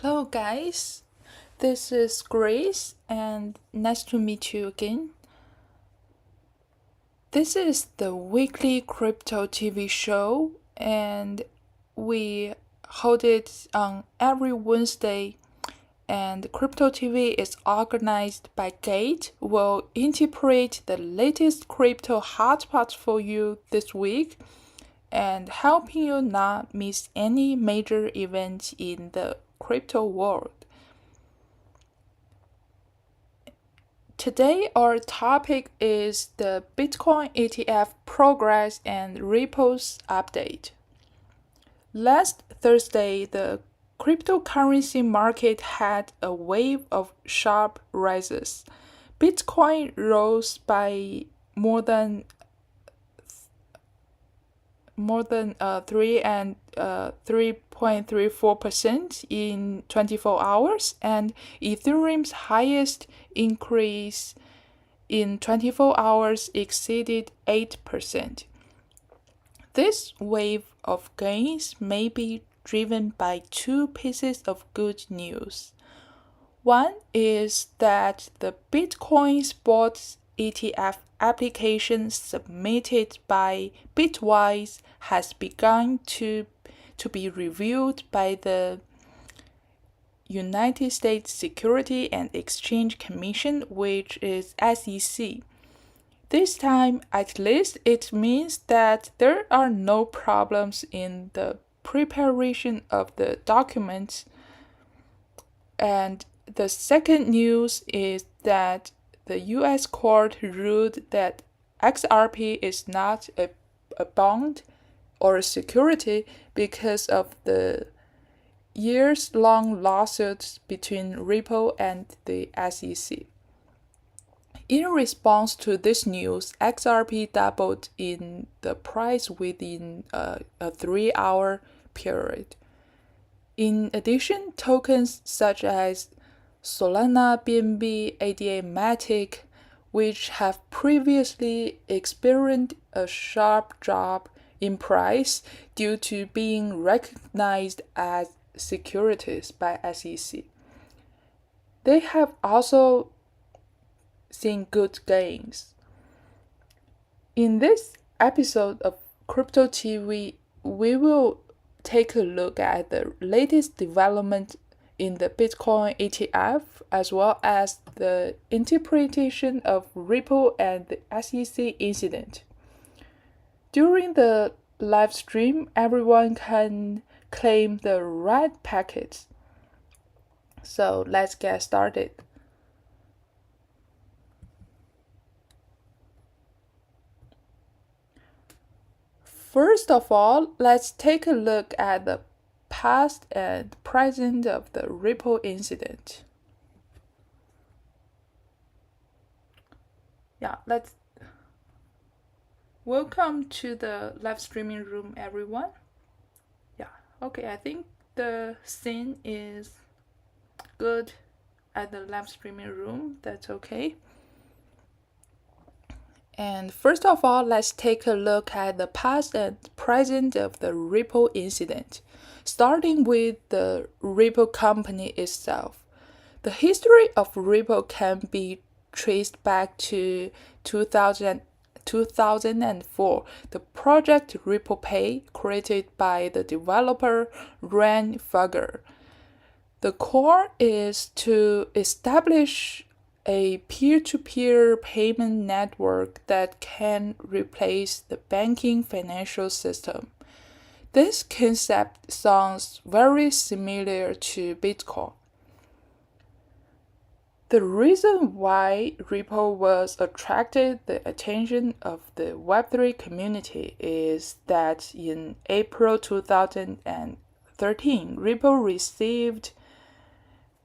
Hello, guys. This is Grace, and nice to meet you again. This is the weekly crypto TV show, and we hold it on every Wednesday. And Crypto TV is organized by Gate. Will interpret the latest crypto hotspots for you this week and helping you not miss any major events in the crypto world. Today, our topic is the Bitcoin ETF progress and repos update. Last Thursday, the cryptocurrency market had a wave of sharp rises. Bitcoin rose by more than 3.34% in 24 hours, and Ethereum's highest increase in 24 hours exceeded 8%. This wave of gains may be driven by two pieces of good news. One is that the Bitcoin Spot ETF application submitted by Bitwise has begun to be reviewed by the United States Securities and Exchange Commission, which is SEC. This time, at least, it means that there are no problems in the preparation of the documents. And the second news is that the US court ruled that XRP is not a bond or a security because of the years-long lawsuits between Ripple and the SEC. In response to this news, XRP doubled in the price within a 3-hour period. In addition, tokens such as Solana, BNB, ADA Matic, which have previously experienced a sharp drop in price due to being recognized as securities by SEC. They have also seen good gains. In this episode of Crypto TV, we will take a look at the latest development in the Bitcoin ETF, as well as the interpretation of Ripple and the SEC incident. During the live stream, everyone can claim the red packets. So let's get started. First of all, let's take a look at the past and present of the Ripple incident. Welcome to the live streaming room, everyone. I think the scene is good at the live streaming room. That's okay. And first of all, let's take a look at the past and present of the Ripple incident, starting with the Ripple company itself. The history of Ripple can be traced back to 2004, the project Ripple Pay, created by the developer Ran Fugger. The core is to establish a peer-to-peer payment network that can replace the banking financial system. This concept sounds very similar to Bitcoin. The reason why Ripple was attracted the attention of the Web3 community is that in April 2013, Ripple received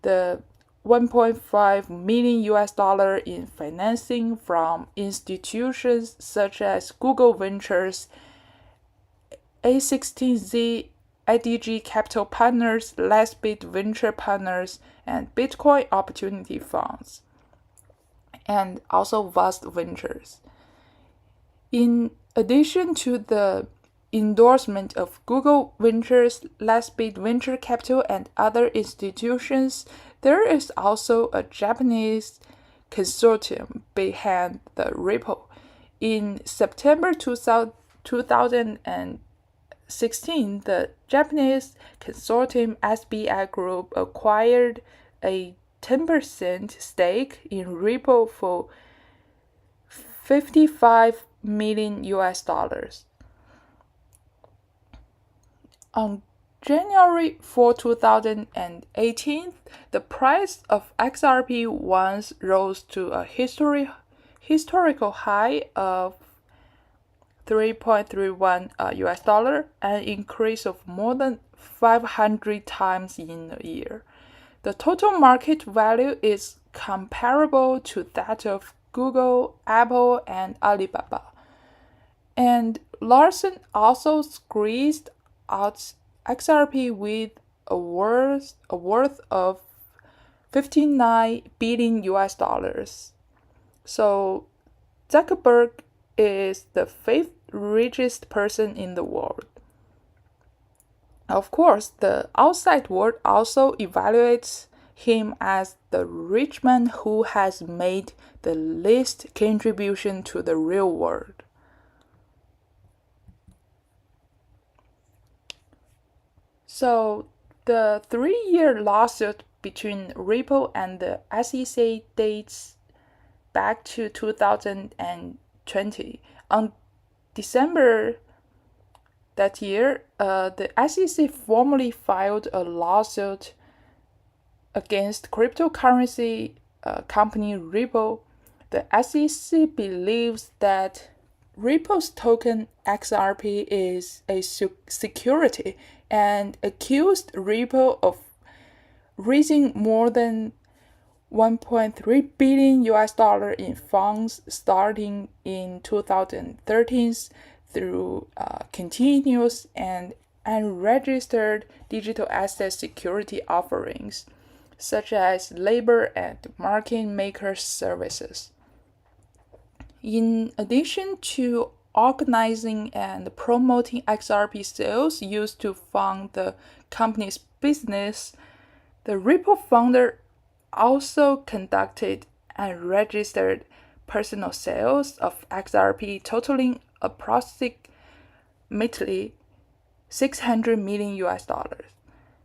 the 1.5 million US dollar in financing from institutions such as Google Ventures, A16Z, IDG Capital Partners, Lastbit Venture Partners, and Bitcoin Opportunity Funds, and also Vast Ventures. In addition to the endorsement of Google Ventures, Lightspeed Venture Capital, and other institutions, there is also a Japanese consortium behind the Ripple. In September 2016, the Japanese consortium SBI Group acquired a 10% stake in Ripple for 55 million US dollars. On January 4, 2018, the price of XRP once rose to a historical high of 3.31 US dollar, an increase of more than 500 times in a year. The total market value is comparable to that of Google, Apple, and Alibaba. And Larson also squeezed out XRP with a worth of 59 billion US dollars. So Zuckerberg is the fifth richest person in the world. Of course, the outside world also evaluates him as the rich man who has made the least contribution to the real world. So, the 3-year lawsuit between Ripple and the SEC dates back to 2020. On December that year, the SEC formally filed a lawsuit against cryptocurrency company Ripple. The SEC believes that Ripple's token XRP is a security and accused Ripple of raising more than 1.3 billion US dollar in funds starting in 2013 through continuous and unregistered digital asset security offerings, such as labor and market maker services. In addition to organizing and promoting XRP sales used to fund the company's business, the Ripple founder also conducted unregistered personal sales of XRP totaling approximately 600 million US dollars.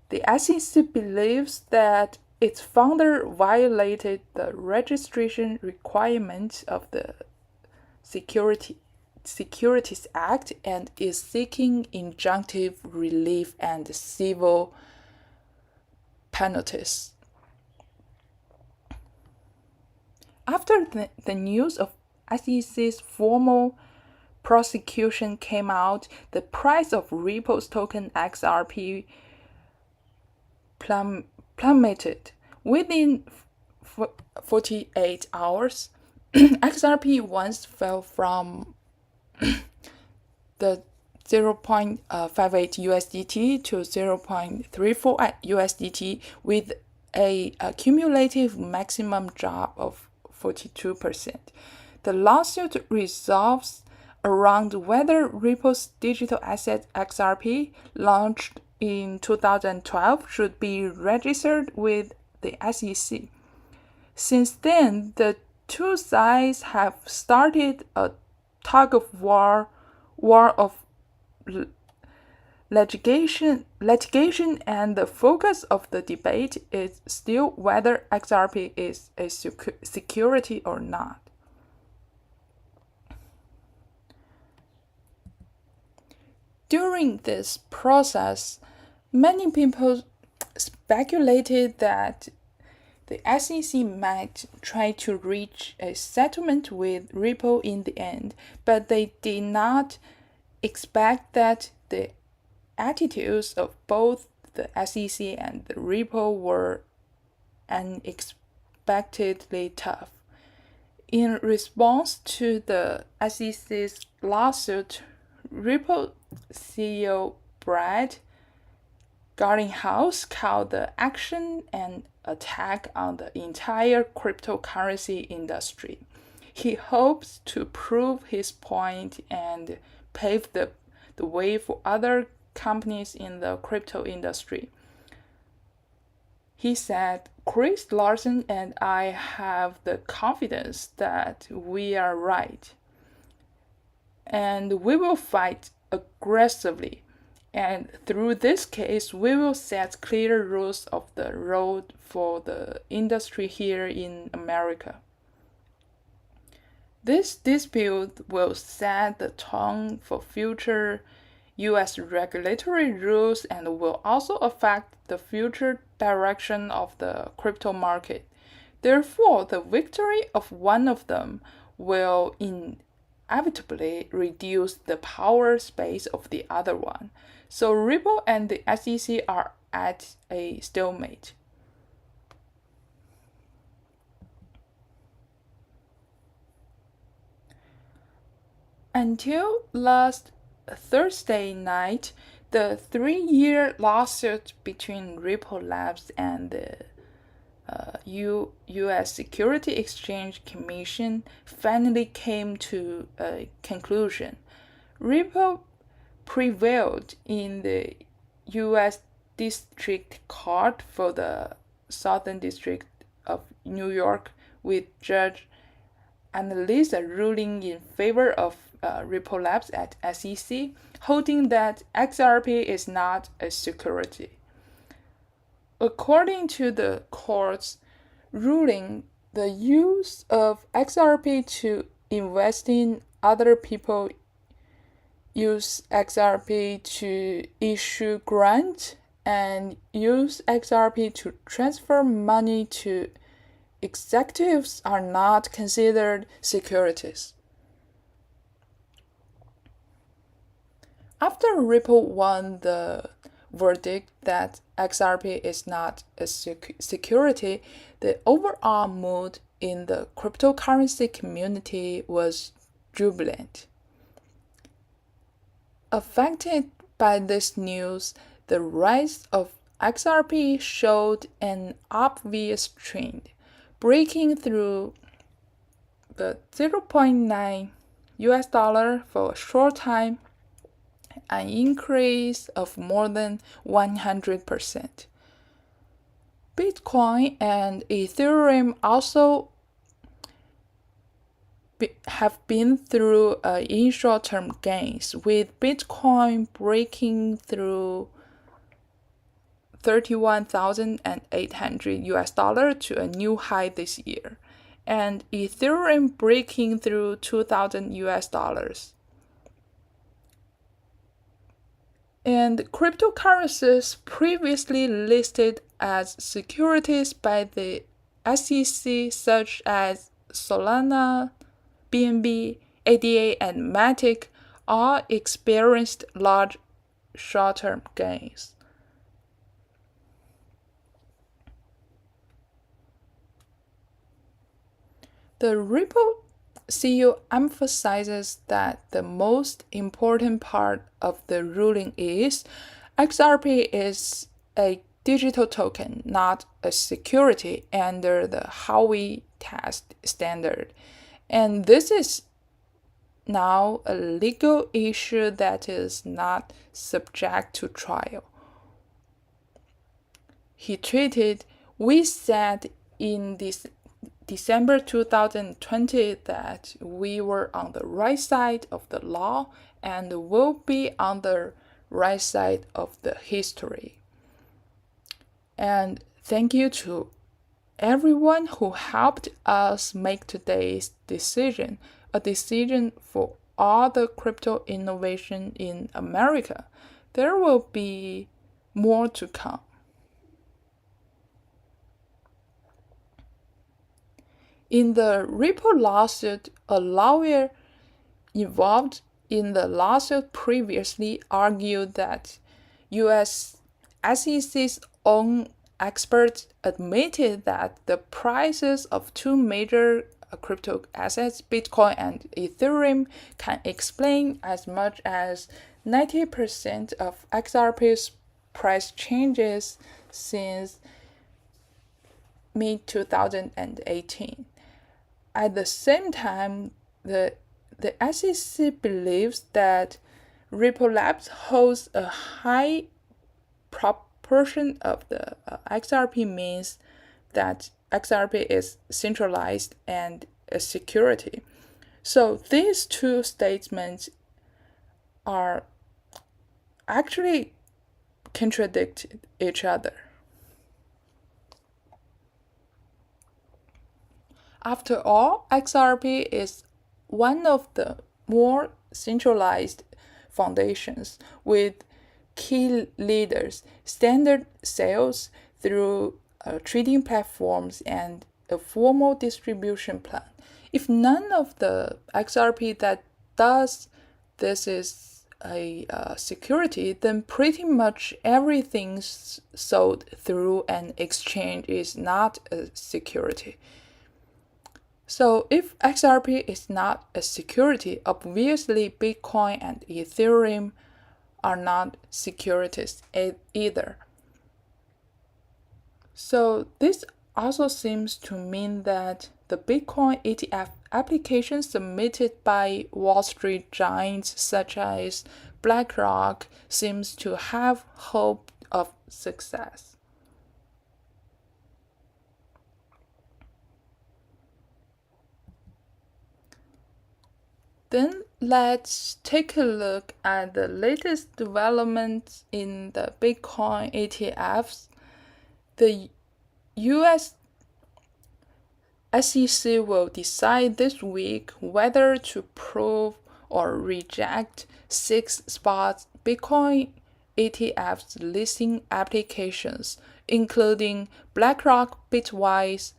The SEC believes that its founder violated the registration requirements of the Securities Act and is seeking injunctive relief and civil penalties. After the news of SEC's formal prosecution came out, the price of Ripple's token XRP plummeted. Within 48 hours, XRP once fell from the 0.58 USDT to 0.34 USDT with a cumulative maximum drop of 42%. The lawsuit resolves around whether Ripple's digital asset XRP, launched in 2012, should be registered with the SEC. Since then, the two sides have started a tug of war of litigation, and the focus of the debate is still whether XRP is a security or not. During this process, many people speculated that the SEC might try to reach a settlement with Ripple in the end, but they did not expect that the attitudes of both the SEC and the Ripple were unexpectedly tough. In response to the SEC's lawsuit, Ripple CEO Brad Garlinghouse called the action an attack on the entire cryptocurrency industry. He hopes to prove his point and pave the the way for other companies in the crypto industry. He said, Chris Larsen and I have the confidence that we are right, and we will fight aggressively. And through this case, we will set clear rules of the road for the industry here in America. This dispute will set the tone for future US regulatory rules and will also affect the future direction of the crypto market. Therefore, the victory of one of them will inevitably reduce the power space of the other one. So Ripple and the SEC are at a stalemate. Until last Thursday night, the 3-year lawsuit between Ripple Labs and the U.S. Security Exchange Commission finally came to a conclusion. Ripple prevailed in the U.S. District Court for the Southern District of New York, with Judge Annalisa ruling in favor of Ripple Labs at SEC, holding that XRP is not a security. According to the court's ruling, the use of XRP to invest in other people use XRP to issue grants and use XRP to transfer money to executives are not considered securities. After Ripple won the verdict that XRP is not a security, the overall mood in the cryptocurrency community was jubilant. Affected by this news, the rise of XRP showed an obvious trend, breaking through the 0.9 US dollar for a short time, an increase of more than 100%. Bitcoin and Ethereum also have been through in short-term gains, with Bitcoin breaking through 31,800 US dollar to a new high this year, and Ethereum breaking through 2,000 US dollars. And cryptocurrencies previously listed as securities by the SEC, such as Solana, BNB, ADA, and Matic, all experienced large short-term gains. The Ripple CEO emphasizes that the most important part of the ruling is XRP is a digital token, not a security under the Howey test standard. And this is now a legal issue that is not subject to trial. He tweeted, "We said in December 2020 that we were on the right side of the law and will be on the right side of the history. And thank you to everyone who helped us make today's decision, a decision for all the crypto innovation in America. There will be more to come." In the Ripple lawsuit, a lawyer involved in the lawsuit previously argued that US SEC's own experts admitted that the prices of two major crypto assets, Bitcoin and Ethereum, can explain as much as 90% of XRP's price changes since mid-2018. At the same time, the SEC believes that Ripple Labs holds a high proportion of the XRP, means that XRP is centralized and a security. So these two statements are actually contradict each other. After all, XRP is one of the more centralized foundations with key leaders, standard sales through trading platforms, and a formal distribution plan. If none of the XRP that does this is a security, then pretty much everything sold through an exchange is not a security. So if XRP is not a security, obviously Bitcoin and Ethereum are not securities either. So this also seems to mean that the Bitcoin ETF application submitted by Wall Street giants such as BlackRock seems to have hope of success. Then let's take a look at the latest developments in the Bitcoin ETFs. The US SEC will decide this week whether to approve or reject 6 spot Bitcoin ETFs listing applications, including BlackRock, Bitwise,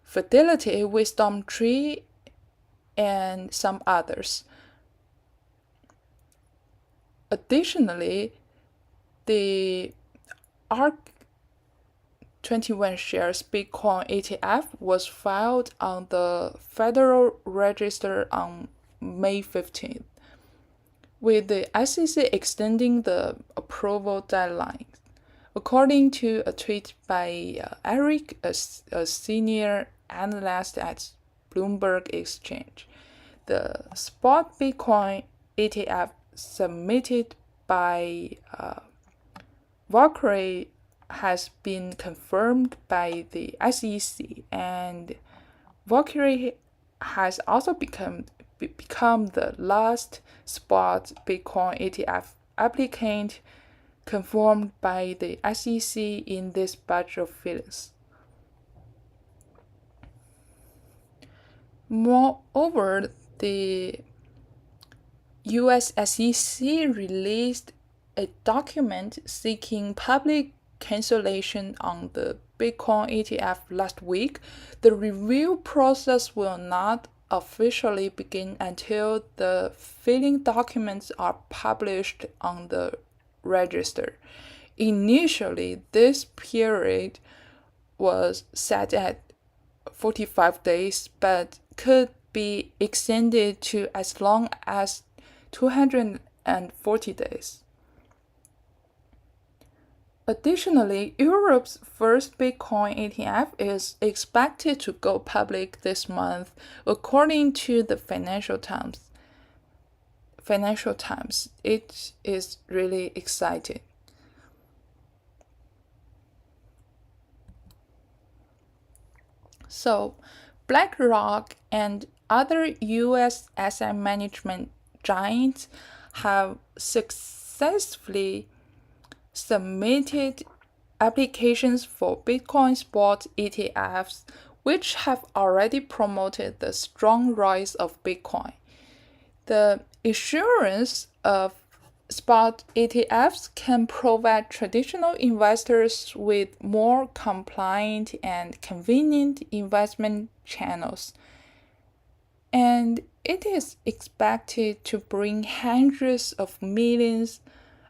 Fidelity, WisdomTree, and some others. Additionally, the ARK 21 shares Bitcoin ETF was filed on the Federal Register on May 15th, with the SEC extending the approval deadline. According to a tweet by Eric, a senior analyst at Bloomberg Exchange, the spot Bitcoin ETF submitted by Valkyrie has been confirmed by the SEC, and Valkyrie has also become the last spot Bitcoin ETF applicant confirmed by the SEC in this batch of filings. Moreover, the US SEC released a document seeking public cancellation on the Bitcoin ETF last week. The review process will not officially begin until the filing documents are published on the register. Initially, this period was set at 45 days, but could be extended to as long as 240 days. Additionally, Europe's first Bitcoin ETF is expected to go public this month, according to the Financial Times. It is really exciting. So, BlackRock and other US asset management giants have successfully submitted applications for Bitcoin spot ETFs, which have already promoted the strong rise of Bitcoin. The issuance of spot ETFs can provide traditional investors with more compliant and convenient investment channels, and it is expected to bring hundreds of millions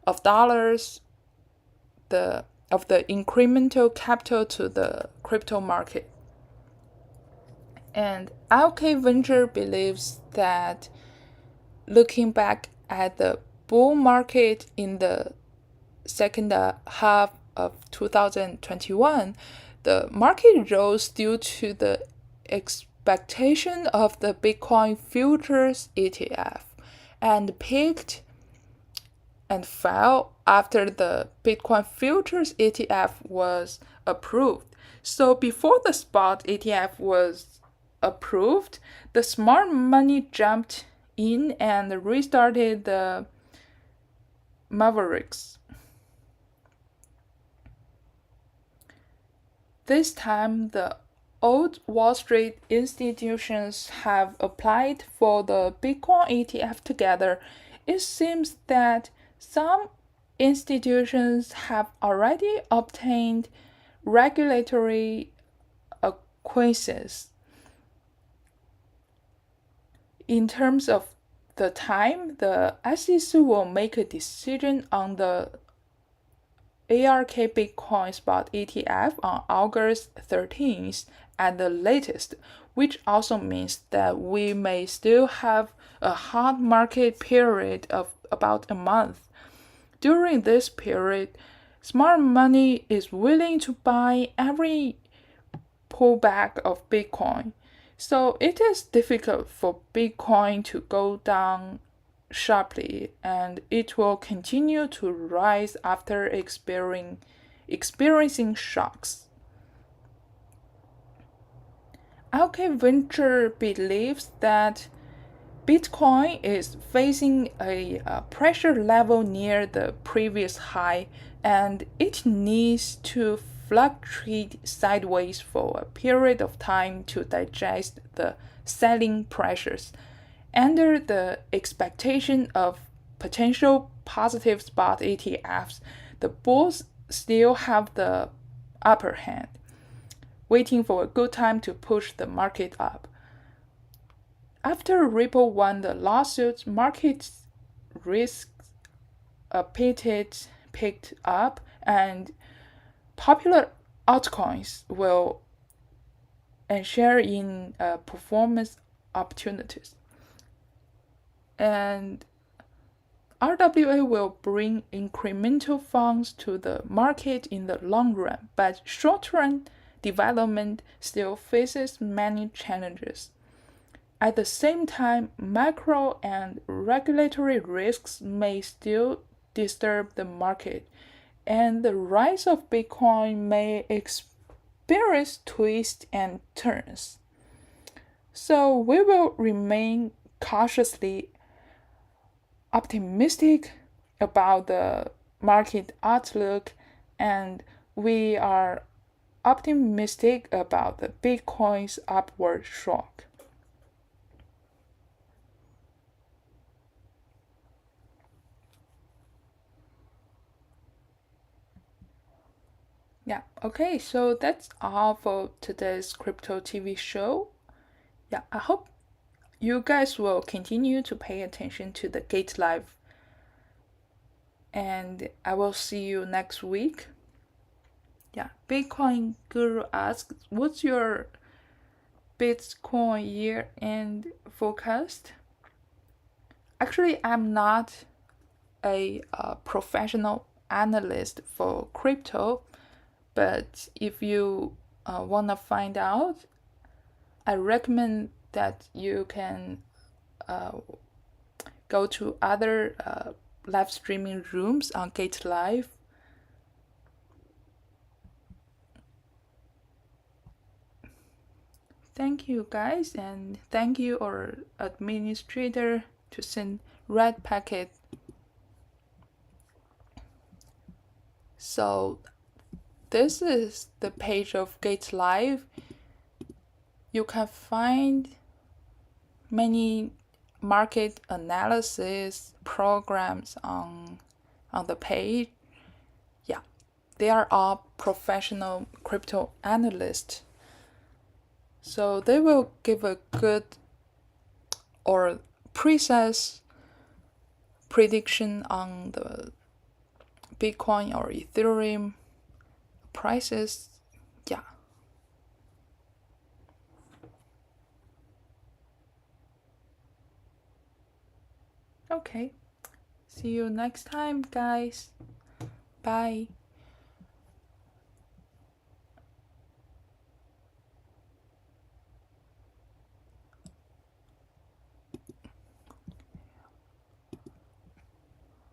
of dollars of the incremental capital to the crypto market. And LK Venture believes that looking back at the bull market in the second half of 2021, the market rose due to the expectation of the Bitcoin futures ETF and peaked and fell after the Bitcoin futures ETF was approved. So before the spot ETF was approved, the smart money jumped in and restarted the Mavericks. This time, the old Wall Street institutions have applied for the Bitcoin ETF together. It seems that some institutions have already obtained regulatory acquaintances. In terms of the time, the SEC will make a decision on the ARK Bitcoin Spot ETF on August 13th at the latest, which also means that we may still have a hot market period of about a month. During this period, smart money is willing to buy every pullback of Bitcoin. So it is difficult for Bitcoin to go down sharply, and it will continue to rise after experiencing shocks. ARK Venture believes that Bitcoin is facing a pressure level near the previous high, and it needs to fluctuate sideways for a period of time to digest the selling pressures. Under the expectation of potential positive spot ETFs, the bulls still have the upper hand, waiting for a good time to push the market up. After Ripple won the lawsuit, market risks picked up, and popular altcoins will share in performance opportunities. And RWA will bring incremental funds to the market in the long run, but short-run development still faces many challenges. At the same time, macro and regulatory risks may still disturb the market, and the rise of Bitcoin may experience twists and turns. So we will remain cautiously optimistic about the market outlook, and we are optimistic about the Bitcoin's upward shock. Yeah, okay, so that's all for today's crypto TV show. Yeah, I hope you guys will continue to pay attention to the Gate Live. And I will see you next week. Yeah, Bitcoin Guru asks, what's your Bitcoin year-end forecast? Actually, I'm not a professional analyst for crypto, but if you want to find out, I recommend that you can go to other live streaming rooms on Gate Live. Thank you guys, and thank you our administrator to send red packet. So this is the page of Gate Live. You can find many market analysis programs on the page. Yeah, they are all professional crypto analysts. So they will give a good or precise prediction on the Bitcoin or Ethereum prices. Yeah. Okay. See you next time, guys. Bye.